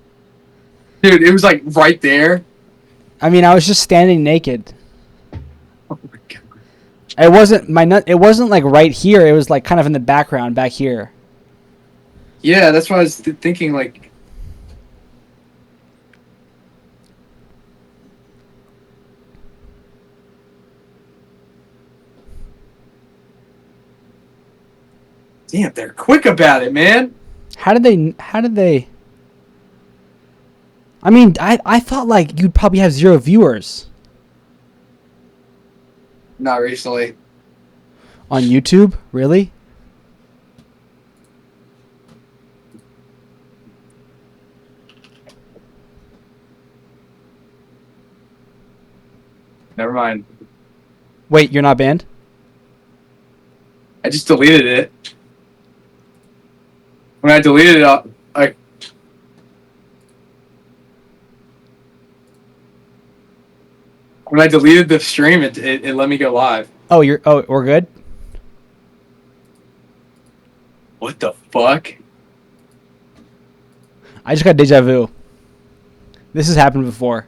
Dude, it was like right there. I mean, I was just standing naked. Oh my god. It wasn't like right here. It was like kind of in the background back here. Yeah, that's what I was thinking, like. Damn, they're quick about it, man. How did they? I mean, I thought like you'd probably have 0 viewers. Not recently. On YouTube? Really? Never mind. Wait, you're not banned? I just deleted it. When I deleted it, when I deleted the stream, it let me go live. Oh, we're good? What the fuck? I just got deja vu. This has happened before.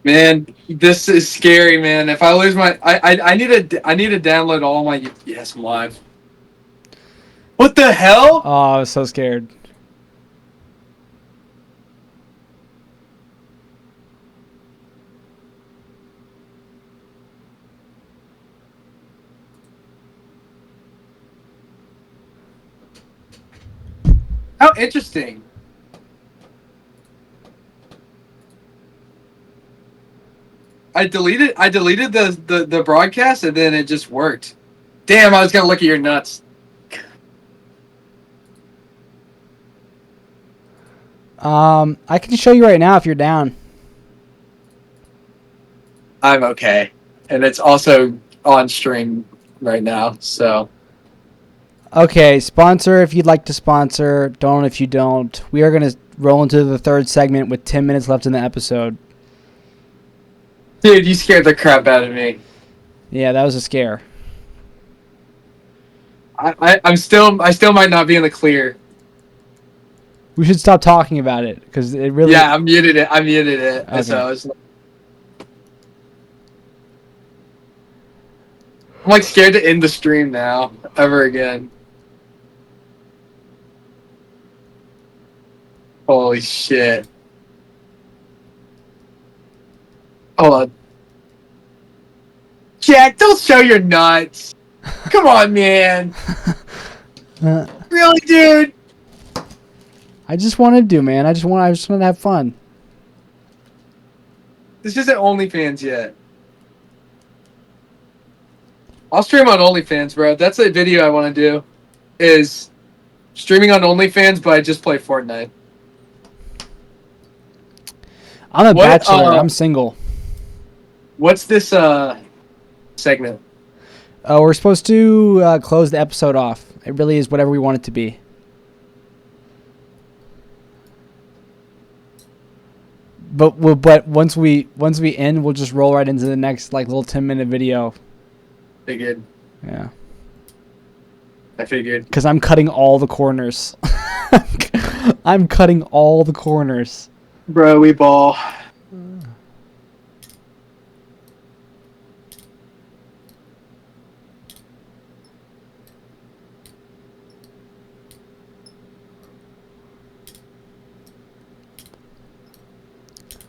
Man, this is scary, man. If I lose my, I need to download all my. Yes, I'm live. What the hell? Oh, I was so scared. How interesting. I deleted the broadcast and then it just worked. Damn, I was gonna look at your nuts. I can show you right now if you're down. I'm okay. And it's also on stream right now, so. Okay, sponsor if you'd like to sponsor. Don't if you don't. We are going to roll into the third segment with 10 minutes left in the episode. Dude, you scared the crap out of me. Yeah, that was a scare. I still might not be in the clear. We should stop talking about it because it really. Yeah, I muted it. Okay. So I'm like scared to end the stream now, ever again. Holy shit. Hold on. Jack, don't show your nuts. Come on, man. Really, dude? I just want to do, man. I just want to have fun. This isn't OnlyFans yet. I'll stream on OnlyFans, bro. That's a video I want to do. Is streaming on OnlyFans, but I just play Fortnite. I'm a bachelor. I'm single. What's this segment? We're supposed to close the episode off. It really is whatever we want it to be. But once we end, we'll just roll right into the next like little 10-minute video. Figured. Yeah. I figured. Because I'm cutting all the corners. I'm cutting all the corners. Bro, we ball.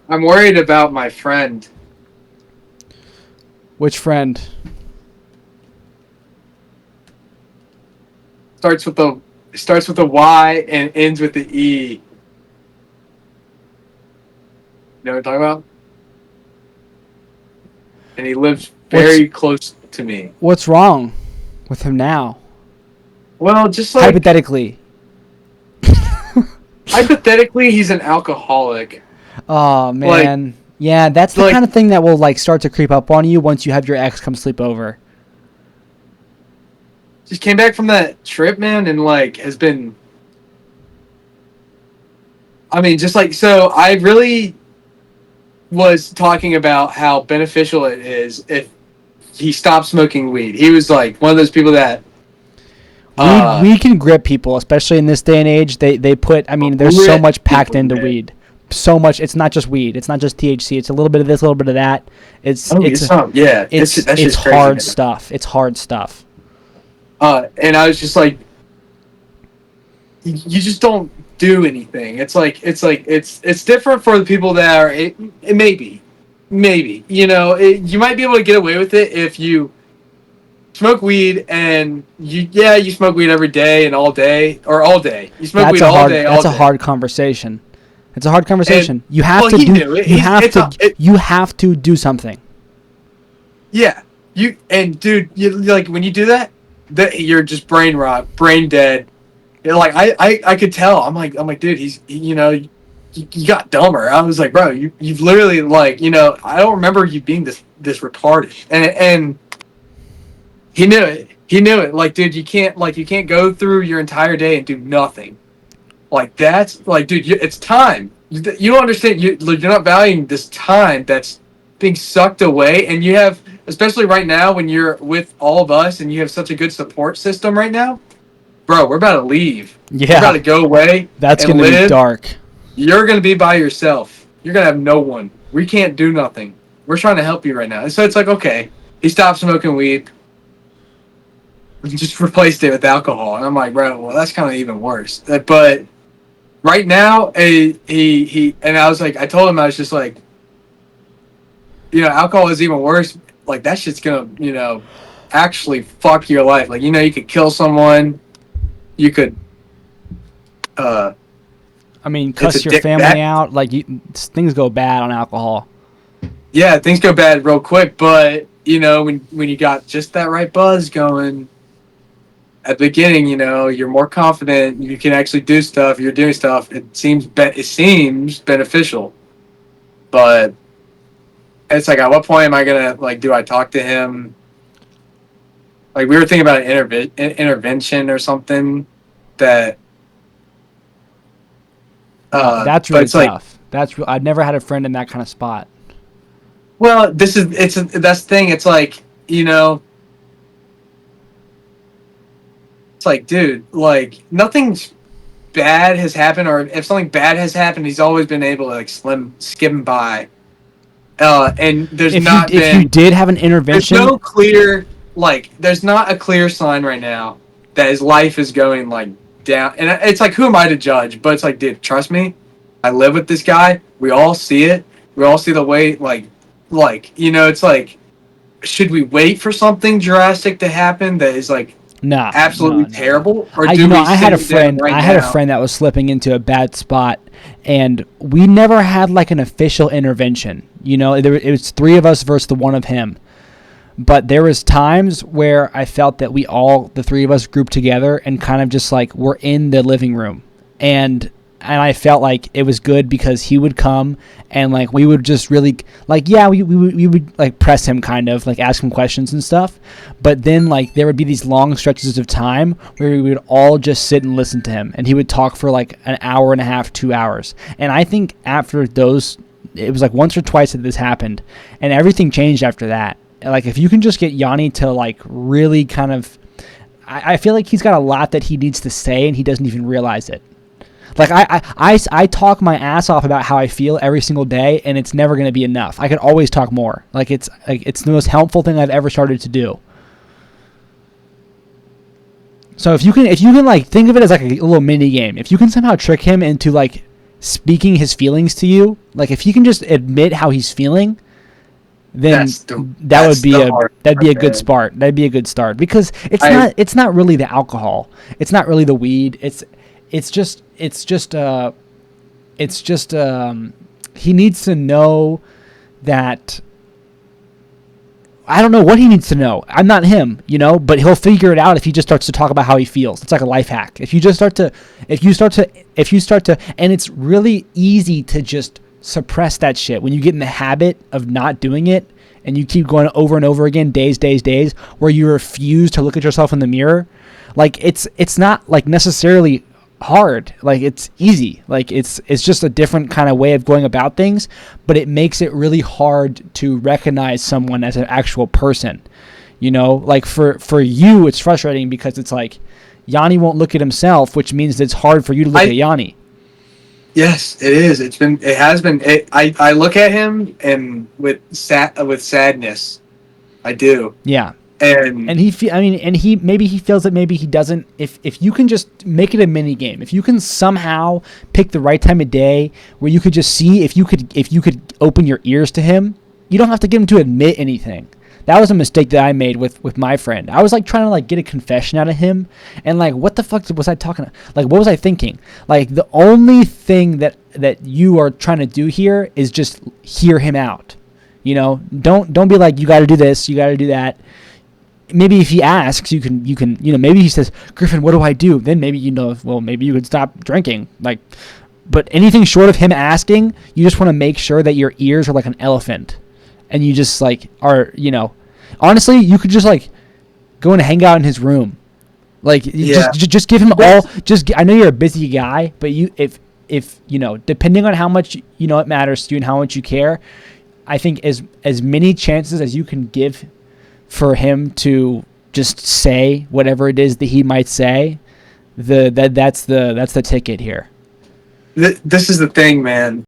I'm worried about my friend. Which friend? Starts with the Y and ends with the E. You know what I'm talking about? And he lives very close to me. What's wrong with him now? Well, just like hypothetically. Hypothetically, he's an alcoholic. Oh man, like, yeah, that's the kind of thing that will like start to creep up on you once you have your ex come sleep over. Just came back from that trip, man, and like has been. I mean, just like so, I really was talking about how beneficial it is if he stopped smoking weed. He was like one of those people that. Weed can grip people, especially in this day and age. They put. I mean, there's so much packed into weed. So much. It's not just weed. It's not just THC. It's a little bit of this, a little bit of that. It's hard stuff. It's hard stuff. And I was just like, you just don't do anything. It's different for the people that are. It maybe, you know, you might be able to get away with it if you smoke weed and you smoke weed every day and all day or all day. You smoke weed all day. That's a hard conversation. It's a hard conversation. You have to do. You have to do something. Yeah, dude, you like when you do that, you're just brain rot, brain dead. like I could tell. I'm like, dude, you got dumber. I was like, bro, you've literally like, I don't remember you being this retarded. And he knew it. He knew it. Like, dude, you can't go through your entire day and do nothing. Like that's like, dude, it's time. You don't understand. You're not valuing this time that's being sucked away, and you have, especially right now when you're with all of us and you have such a good support system right now, bro. We're about to leave. Yeah. We're about to go away. That's going gonna to be dark. You're gonna be by yourself. You're gonna have no one. We can't do nothing. We're trying to help you right now. And so it's like, okay, he stopped smoking weed. Just replaced it with alcohol, and I'm like, bro, well, that's kind of even worse. But right now, he and I was like, I told him, I was just like, alcohol is even worse. Like that shit's gonna, actually fuck your life. Like, you could kill someone. You could, I mean, cuss your family out. Like things go bad on alcohol. Yeah, things go bad real quick. But when you got just that right buzz going. At the beginning, you're more confident. You can actually do stuff. You're doing stuff. It seems beneficial, but it's like, at what point am I gonna like? Do I talk to him? Like we were thinking about an intervention or something. That that's really tough. I've never had a friend in that kind of spot. Well, that's the thing. It's like It's like, dude, like nothing bad has happened, or if something bad has happened, he's always been able to like skim by. And if you did have an intervention, there's not a clear sign right now that his life is going like down. And it's like, who am I to judge? But it's like, dude, trust me, I live with this guy. We all see it. We all see the way, it's like, should we wait for something drastic to happen that is like. Absolutely terrible. Or I had a friend that was slipping into a bad spot, and we never had like an official intervention. It was 3 of us versus the 1 of him. But there was times where I felt that the 3 of us grouped together and kind of just like we're in the living room, and I felt like it was good because he would come and like we would just really like we would like press him, kind of like ask him questions and stuff, but then like there would be these long stretches of time where we would all just sit and listen to him, and he would talk for like an hour and a half, 2 hours. And I think after those, it was like once or twice that this happened, and everything changed after that. Like if you can just get Yanni to like really kind of, I feel like he's got a lot that he needs to say and he doesn't even realize it. Like I talk my ass off about how I feel every single day, and it's never going to be enough. I could always talk more. Like it's the most helpful thing I've ever started to do. So if you can like think of it as like a little mini game, if you can somehow trick him into like speaking his feelings to you, like if he can just admit how he's feeling, then that'd be a good start. That'd be a good start, because it's not really the alcohol. It's not really the weed. It's just he needs to know that. I don't know what he needs to know. I'm not him, but he'll figure it out if he just starts to talk about how he feels. It's like a life hack. If you start to, and it's really easy to just suppress that shit when you get in the habit of not doing it, and you keep going over and over again, days, where you refuse to look at yourself in the mirror. Like it's not like necessarily hard. Like it's easy. Like it's just a different kind of way of going about things, but it makes it really hard to recognize someone as an actual person. Like for you, it's frustrating because it's like Yanni won't look at himself, which means that it's hard for you to look at Yanni. Yes, it is. It has been. I look at him and with sadness. I do. Yeah. And he feels that maybe he doesn't. If you can just make it a mini game, if you can somehow pick the right time of day where you could just see if you could open your ears to him, you don't have to get him to admit anything. That was a mistake that I made with my friend. I was like trying to like get a confession out of him, and like what the fuck was I talking? Like what was I thinking? Like the only thing that you are trying to do here is just hear him out. Don't be like, you got to do this, you got to do that. maybe if he asks, you can maybe he says, Griffin, what do I do? Then maybe well, maybe you could stop drinking. Like, but anything short of him asking, you just want to make sure that your ears are like an elephant, and you just like are honestly, you could just like go and hang out in his room, like just give him all. I know you're a busy guy, but if depending on how much it matters to you and how much you care, I think as many chances as you can give for him to just say whatever it is that he might say, that's the ticket here. This is the thing, man.